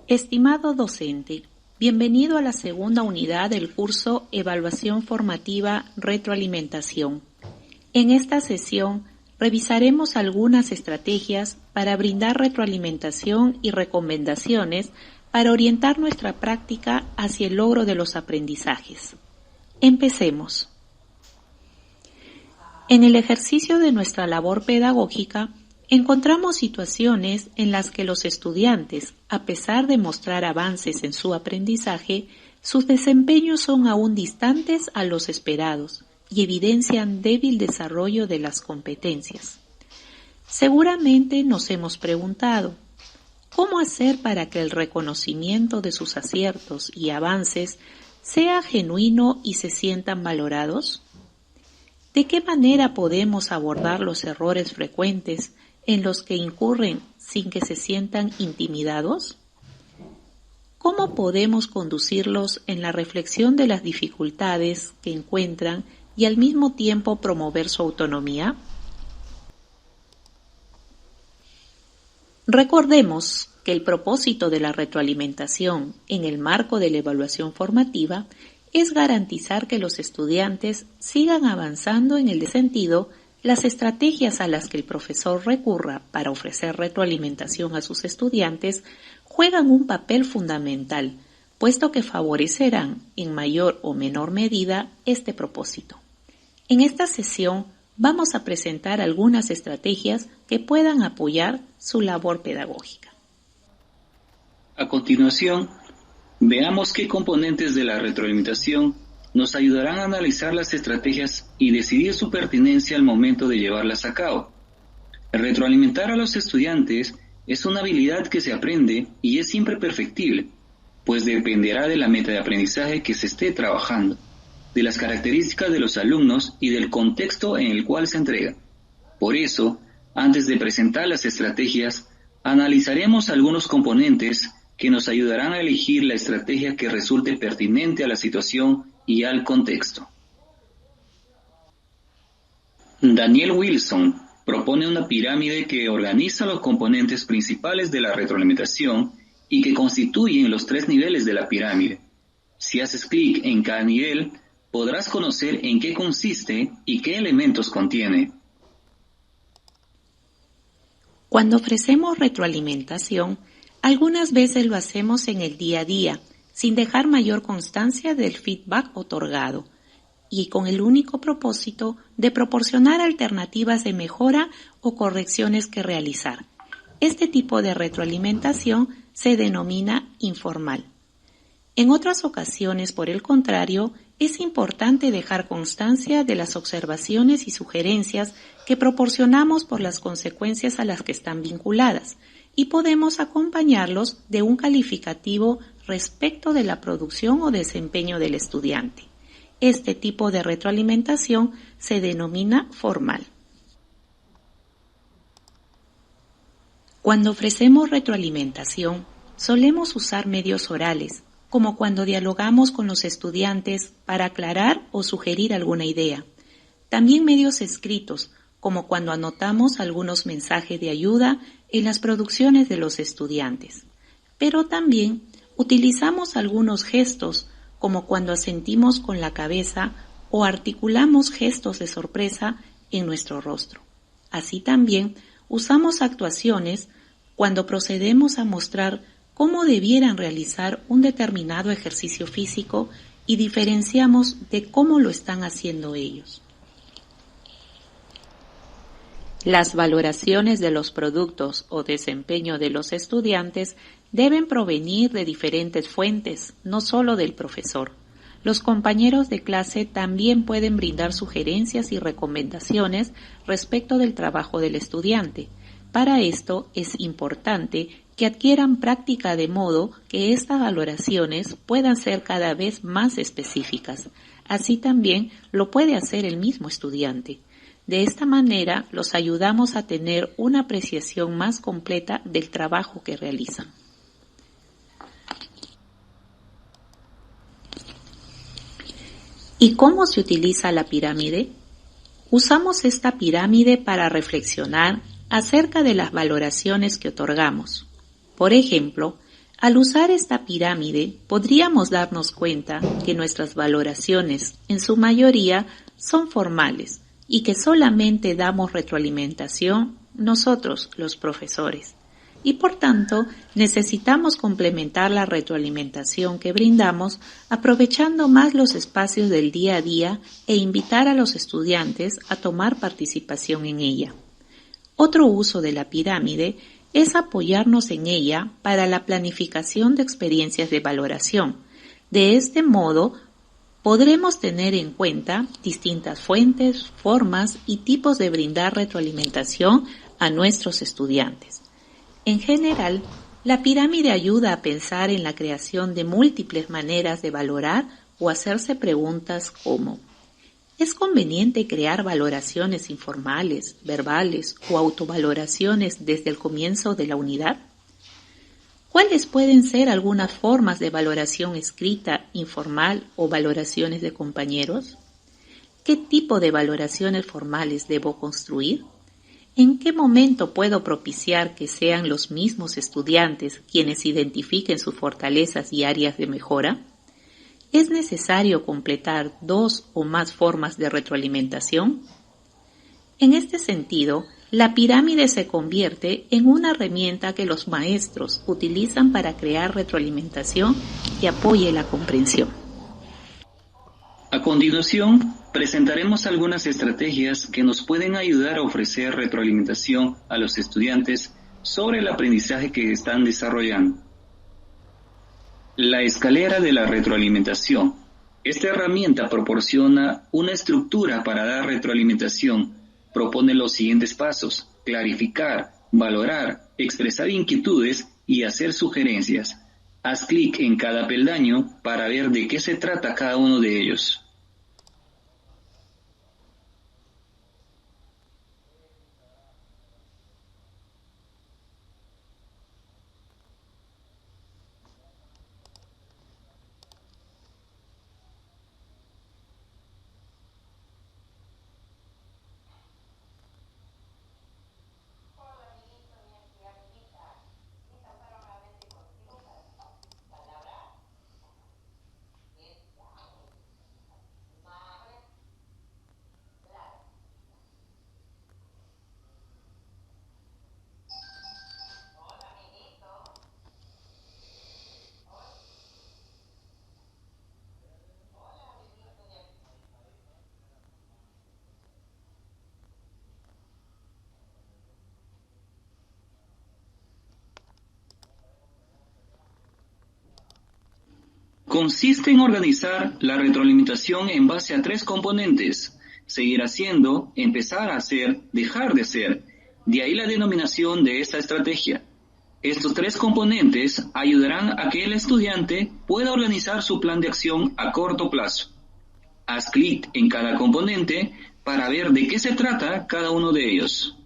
Estimado docente, bienvenido a la segunda unidad del curso Evaluación Formativa Retroalimentación. En esta sesión revisaremos algunas estrategias para brindar retroalimentación y recomendaciones para orientar nuestra práctica hacia el logro de los aprendizajes. Empecemos. En el ejercicio de nuestra labor pedagógica, encontramos situaciones en las que los estudiantes, a pesar de mostrar avances en su aprendizaje, sus desempeños son aún distantes a los esperados y evidencian débil desarrollo de las competencias. Seguramente nos hemos preguntado, ¿cómo hacer para que el reconocimiento de sus aciertos y avances sea genuino y se sientan valorados? ¿De qué manera podemos abordar los errores frecuentes en los que incurren sin que se sientan intimidados? ¿Cómo podemos conducirlos en la reflexión de las dificultades que encuentran y al mismo tiempo promover su autonomía? Recordemos que el propósito de la retroalimentación en el marco de la evaluación formativa es garantizar que los estudiantes sigan avanzando en el sentido. Las estrategias a las que el profesor recurra para ofrecer retroalimentación a sus estudiantes juegan un papel fundamental, puesto que favorecerán en mayor o menor medida este propósito. En esta sesión vamos a presentar algunas estrategias que puedan apoyar su labor pedagógica. A continuación, veamos qué componentes de la retroalimentación nos ayudarán a analizar las estrategias y decidir su pertinencia al momento de llevarlas a cabo. Retroalimentar a los estudiantes es una habilidad que se aprende y es siempre perfectible, pues dependerá de la meta de aprendizaje que se esté trabajando, de las características de los alumnos y del contexto en el cual se entrega. Por eso, antes de presentar las estrategias, analizaremos algunos componentes que nos ayudarán a elegir la estrategia que resulte pertinente a la situación y al contexto. Daniel Wilson propone una pirámide que organiza los componentes principales de la retroalimentación y que constituyen los 3 niveles de la pirámide. Si haces clic en cada nivel, podrás conocer en qué consiste y qué elementos contiene. Cuando ofrecemos retroalimentación, algunas veces lo hacemos en el día a día, sin dejar mayor constancia del feedback otorgado, y con el único propósito de proporcionar alternativas de mejora o correcciones que realizar. Este tipo de retroalimentación se denomina informal. En otras ocasiones, por el contrario, es importante dejar constancia de las observaciones y sugerencias que proporcionamos por las consecuencias a las que están vinculadas, y podemos acompañarlos de un calificativo respecto de la producción o desempeño del estudiante. Este tipo de retroalimentación se denomina formal. Cuando ofrecemos retroalimentación, solemos usar medios orales, como cuando dialogamos con los estudiantes para aclarar o sugerir alguna idea. También medios escritos, como cuando anotamos algunos mensajes de ayuda en las producciones de los estudiantes. Pero también utilizamos algunos gestos, como cuando asentimos con la cabeza o articulamos gestos de sorpresa en nuestro rostro. Así también usamos actuaciones cuando procedemos a mostrar cómo debieran realizar un determinado ejercicio físico y diferenciamos de cómo lo están haciendo ellos. Las valoraciones de los productos o desempeño de los estudiantes deben provenir de diferentes fuentes, no solo del profesor. Los compañeros de clase también pueden brindar sugerencias y recomendaciones respecto del trabajo del estudiante. Para esto es importante que adquieran práctica de modo que estas valoraciones puedan ser cada vez más específicas. Así también lo puede hacer el mismo estudiante. De esta manera los ayudamos a tener una apreciación más completa del trabajo que realizan. ¿Y cómo se utiliza la pirámide? Usamos esta pirámide para reflexionar acerca de las valoraciones que otorgamos. Por ejemplo, Al usar esta pirámide, podríamos darnos cuenta que nuestras valoraciones, en su mayoría, son formales y que solamente damos retroalimentación nosotros, los profesores. Y por tanto, necesitamos complementar la retroalimentación que brindamos aprovechando más los espacios del día a día e invitar a los estudiantes a tomar participación en ella. Otro uso de la pirámide es apoyarnos en ella para la planificación de experiencias de valoración. De este modo, podremos tener en cuenta distintas fuentes, formas y tipos de brindar retroalimentación a nuestros estudiantes. En general, la pirámide ayuda a pensar en la creación de múltiples maneras de valorar o hacerse preguntas como: ¿es conveniente crear valoraciones informales, verbales o autovaloraciones desde el comienzo de la unidad? ¿Cuáles pueden ser algunas formas de valoración escrita, informal o valoraciones de compañeros? ¿Qué tipo de valoraciones formales debo construir? ¿En qué momento puedo propiciar que sean los mismos estudiantes quienes identifiquen sus fortalezas y áreas de mejora? ¿Es necesario completar 2 o más formas de retroalimentación? En este sentido, la pirámide se convierte en una herramienta que los maestros utilizan para crear retroalimentación que apoye la comprensión. A continuación, presentaremos algunas estrategias que nos pueden ayudar a ofrecer retroalimentación a los estudiantes sobre el aprendizaje que están desarrollando. La escalera de la retroalimentación. Esta herramienta proporciona una estructura para dar retroalimentación. Propone los siguientes pasos: clarificar, valorar, expresar inquietudes y hacer sugerencias. Haz clic en cada peldaño para ver de qué se trata cada uno de ellos. Consiste en organizar la retroalimentación en base a 3 componentes: seguir haciendo, empezar a hacer, dejar de hacer. De ahí la denominación de esta estrategia. Estos 3 componentes ayudarán a que el estudiante pueda organizar su plan de acción a corto plazo. Haz clic en cada componente para ver de qué se trata cada uno de ellos.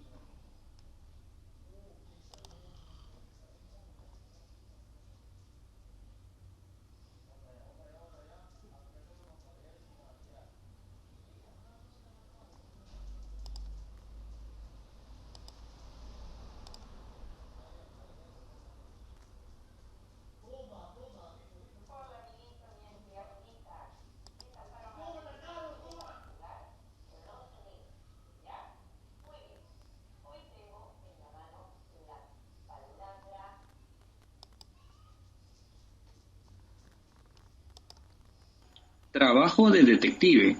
Trabajo de detective.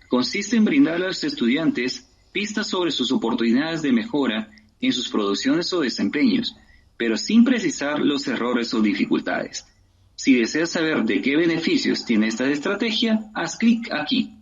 Consiste en brindar a los estudiantes pistas sobre sus oportunidades de mejora en sus producciones o desempeños, pero sin precisar los errores o dificultades. Si deseas saber de qué beneficios tiene esta estrategia, haz clic aquí.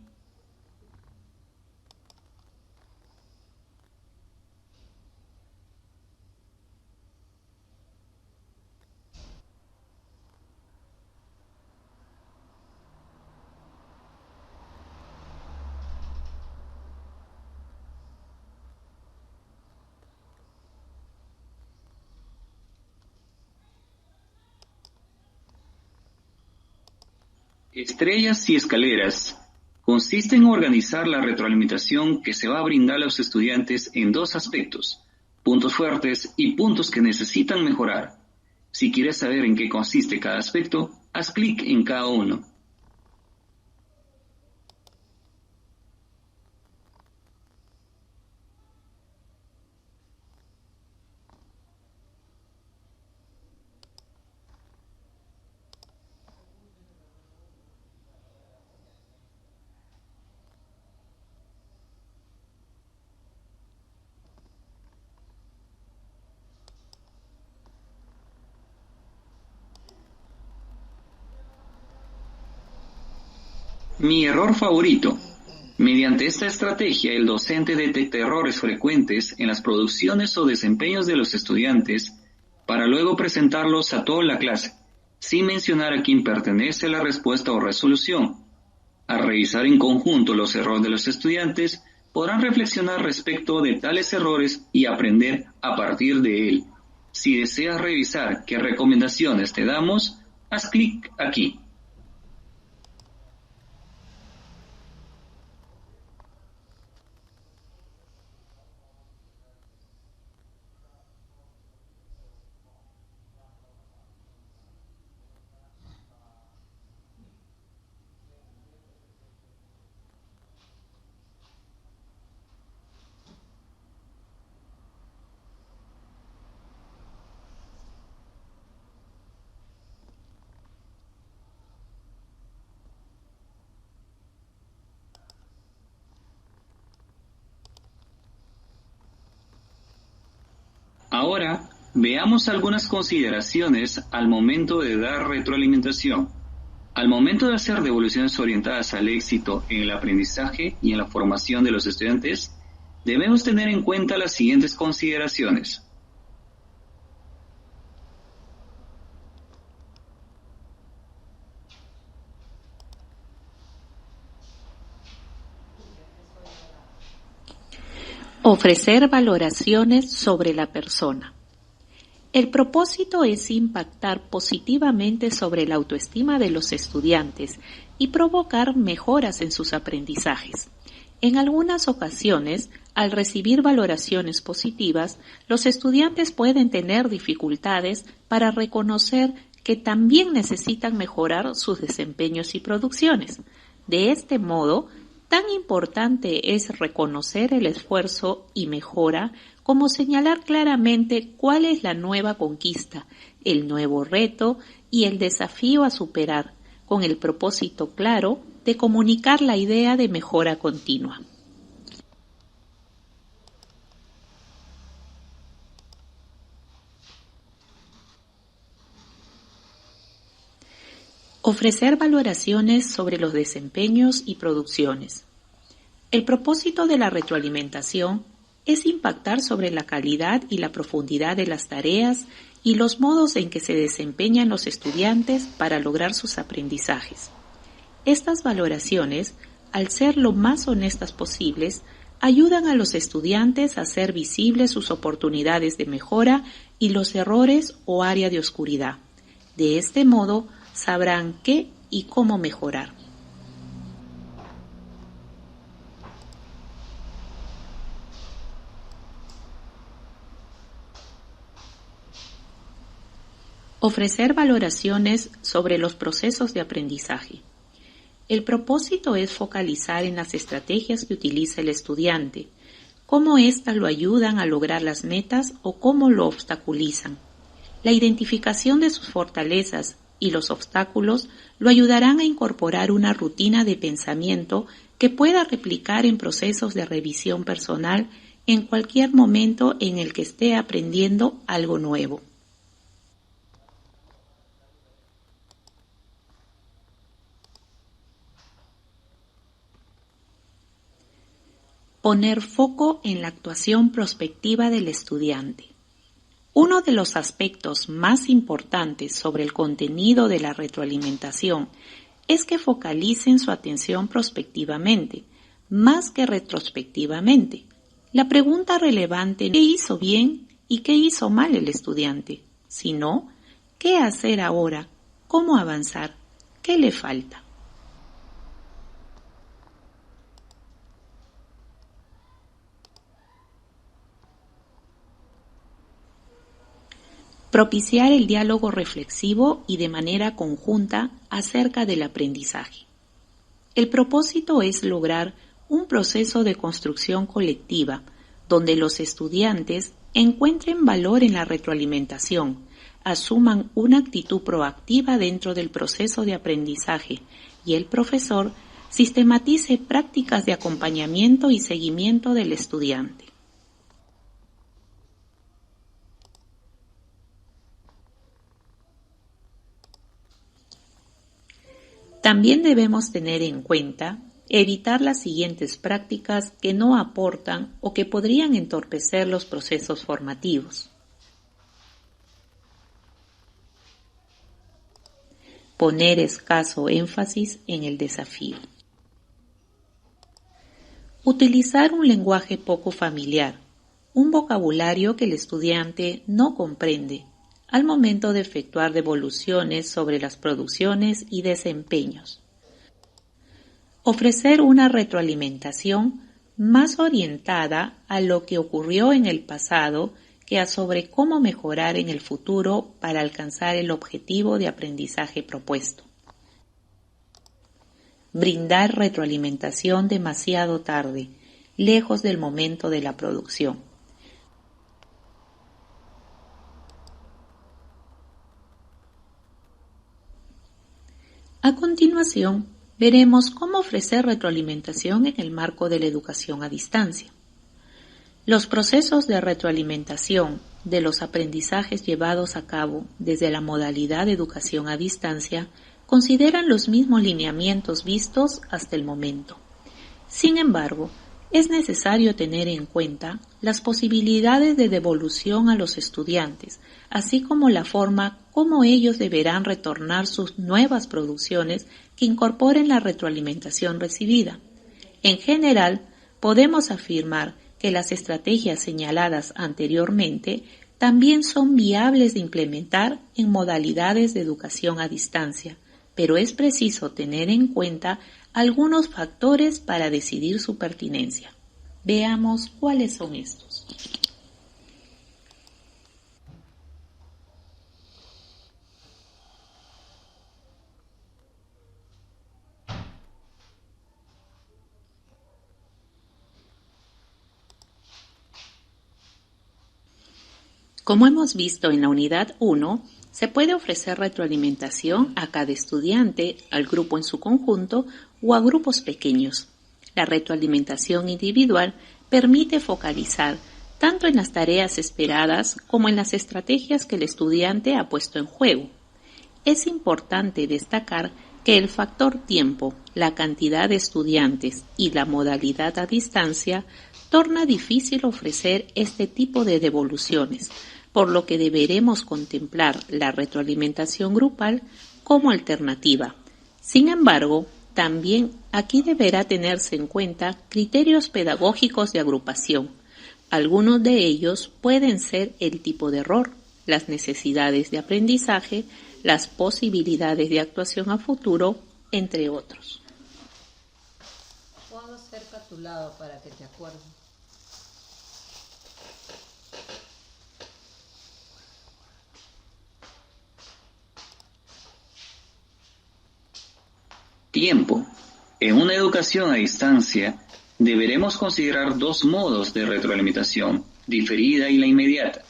Estrellas y escaleras. Consiste en organizar la retroalimentación que se va a brindar a los estudiantes en 2 aspectos: puntos fuertes y puntos que necesitan mejorar. Si quieres saber en qué consiste cada aspecto, haz clic en cada uno. Mi error favorito. Mediante esta estrategia, el docente detecta errores frecuentes en las producciones o desempeños de los estudiantes para luego presentarlos a toda la clase, sin mencionar a quién pertenece la respuesta o resolución. Al revisar en conjunto los errores de los estudiantes, podrán reflexionar respecto de tales errores y aprender a partir de él. Si deseas revisar qué recomendaciones te damos, haz clic aquí. Ahora, veamos algunas consideraciones al momento de dar retroalimentación. Al momento de hacer devoluciones orientadas al éxito en el aprendizaje y en la formación de los estudiantes, debemos tener en cuenta las siguientes consideraciones. Ofrecer valoraciones sobre la persona. El propósito es impactar positivamente sobre la autoestima de los estudiantes y provocar mejoras en sus aprendizajes. En algunas ocasiones, al recibir valoraciones positivas, los estudiantes pueden tener dificultades para reconocer que también necesitan mejorar sus desempeños y producciones. De este modo, tan importante es reconocer el esfuerzo y mejora como señalar claramente cuál es la nueva conquista, el nuevo reto y el desafío a superar, con el propósito claro de comunicar la idea de mejora continua. Ofrecer valoraciones sobre los desempeños y producciones. El propósito de la retroalimentación es impactar sobre la calidad y la profundidad de las tareas y los modos en que se desempeñan los estudiantes para lograr sus aprendizajes. Estas valoraciones, al ser lo más honestas posibles, ayudan a los estudiantes a hacer visibles sus oportunidades de mejora y los errores o área de oscuridad. De este modo, sabrán qué y cómo mejorar. Ofrecer valoraciones sobre los procesos de aprendizaje. El propósito es focalizar en las estrategias que utiliza el estudiante, cómo éstas lo ayudan a lograr las metas o cómo lo obstaculizan. La identificación de sus fortalezas y los obstáculos lo ayudarán a incorporar una rutina de pensamiento que pueda replicar en procesos de revisión personal en cualquier momento en el que esté aprendiendo algo nuevo. Poner foco en la actuación prospectiva del estudiante. Uno de los aspectos más importantes sobre el contenido de la retroalimentación es que focalicen su atención prospectivamente, más que retrospectivamente. La pregunta relevante no es ¿qué hizo bien y qué hizo mal el estudiante?, sino ¿qué hacer ahora? ¿Cómo avanzar? ¿Qué le falta? Propiciar el diálogo reflexivo y de manera conjunta acerca del aprendizaje. El propósito es lograr un proceso de construcción colectiva donde los estudiantes encuentren valor en la retroalimentación, asuman una actitud proactiva dentro del proceso de aprendizaje y el profesor sistematice prácticas de acompañamiento y seguimiento del estudiante. También debemos tener en cuenta evitar las siguientes prácticas que no aportan o que podrían entorpecer los procesos formativos. Poner escaso énfasis en el desafío. Utilizar un lenguaje poco familiar, un vocabulario que el estudiante no comprende al momento de efectuar devoluciones sobre las producciones y desempeños. Ofrecer una retroalimentación más orientada a lo que ocurrió en el pasado que a sobre cómo mejorar en el futuro para alcanzar el objetivo de aprendizaje propuesto. Brindar retroalimentación demasiado tarde, lejos del momento de la producción. A continuación, veremos cómo ofrecer retroalimentación en el marco de la educación a distancia. Los procesos de retroalimentación de los aprendizajes llevados a cabo desde la modalidad de educación a distancia consideran los mismos lineamientos vistos hasta el momento. Sin embargo, es necesario tener en cuenta las posibilidades de devolución a los estudiantes, así como la forma como ellos deberán retornar sus nuevas producciones que incorporen la retroalimentación recibida. En general, podemos afirmar que las estrategias señaladas anteriormente también son viables de implementar en modalidades de educación a distancia, pero es preciso tener en cuenta algunos factores para decidir su pertinencia. Veamos cuáles son estos. Como hemos visto en la unidad 1, se puede ofrecer retroalimentación a cada estudiante, al grupo en su conjunto o a grupos pequeños. La retroalimentación individual permite focalizar tanto en las tareas esperadas como en las estrategias que el estudiante ha puesto en juego. Es importante destacar que el factor tiempo, la cantidad de estudiantes y la modalidad a distancia torna difícil ofrecer este tipo de devoluciones, por lo que deberemos contemplar la retroalimentación grupal como alternativa. Sin embargo, también aquí deberá tenerse en cuenta criterios pedagógicos de agrupación. Algunos de ellos pueden ser el tipo de error, las necesidades de aprendizaje, las posibilidades de actuación a futuro, entre otros. Puedo cerca a tu lado para que te acuerdes. Tiempo. En una educación a distancia, deberemos considerar dos modos de retroalimentación, diferida y la inmediata.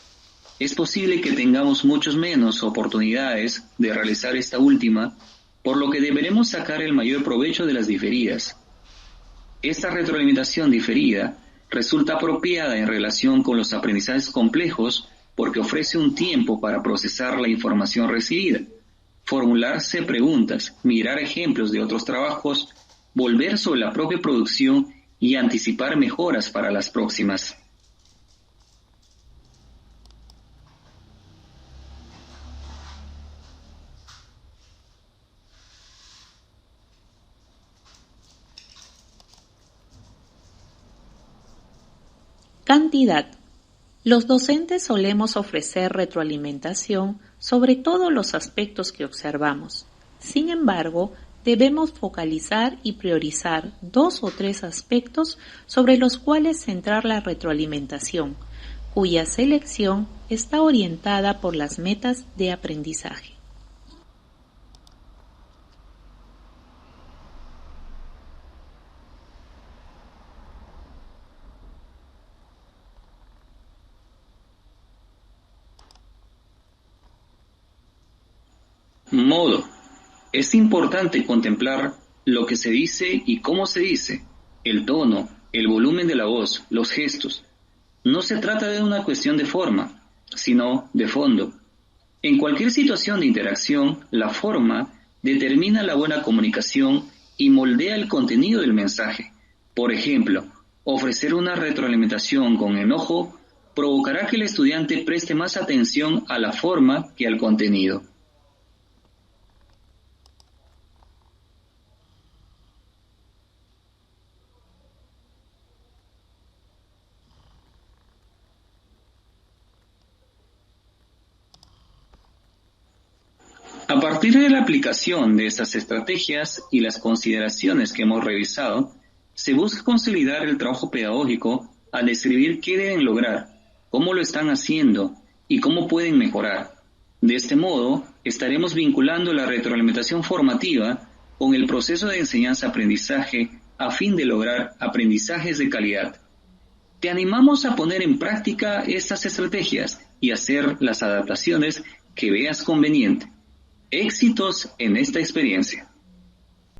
Es posible que tengamos muchos menos oportunidades de realizar esta última, por lo que deberemos sacar el mayor provecho de las diferidas. Esta retroalimentación diferida resulta apropiada en relación con los aprendizajes complejos porque ofrece un tiempo para procesar la información recibida, formularse preguntas, mirar ejemplos de otros trabajos, volver sobre la propia producción y anticipar mejoras para las próximas. Cantidad. Los docentes solemos ofrecer retroalimentación sobre todos los aspectos que observamos. Sin embargo, debemos focalizar y priorizar 2 o 3 aspectos sobre los cuales centrar la retroalimentación, cuya selección está orientada por las metas de aprendizaje. Modo. Es importante contemplar lo que se dice y cómo se dice, el tono, el volumen de la voz, los gestos. No se trata de una cuestión de forma, sino de fondo. En cualquier situación de interacción, la forma determina la buena comunicación y moldea el contenido del mensaje. Por ejemplo, ofrecer una retroalimentación con enojo provocará que el estudiante preste más atención a la forma que al contenido. A partir de la aplicación de estas estrategias y las consideraciones que hemos revisado, se busca consolidar el trabajo pedagógico al describir qué deben lograr, cómo lo están haciendo y cómo pueden mejorar. De este modo, estaremos vinculando la retroalimentación formativa con el proceso de enseñanza-aprendizaje a fin de lograr aprendizajes de calidad. Te animamos a poner en práctica estas estrategias y hacer las adaptaciones que veas conveniente. Éxitos en esta experiencia.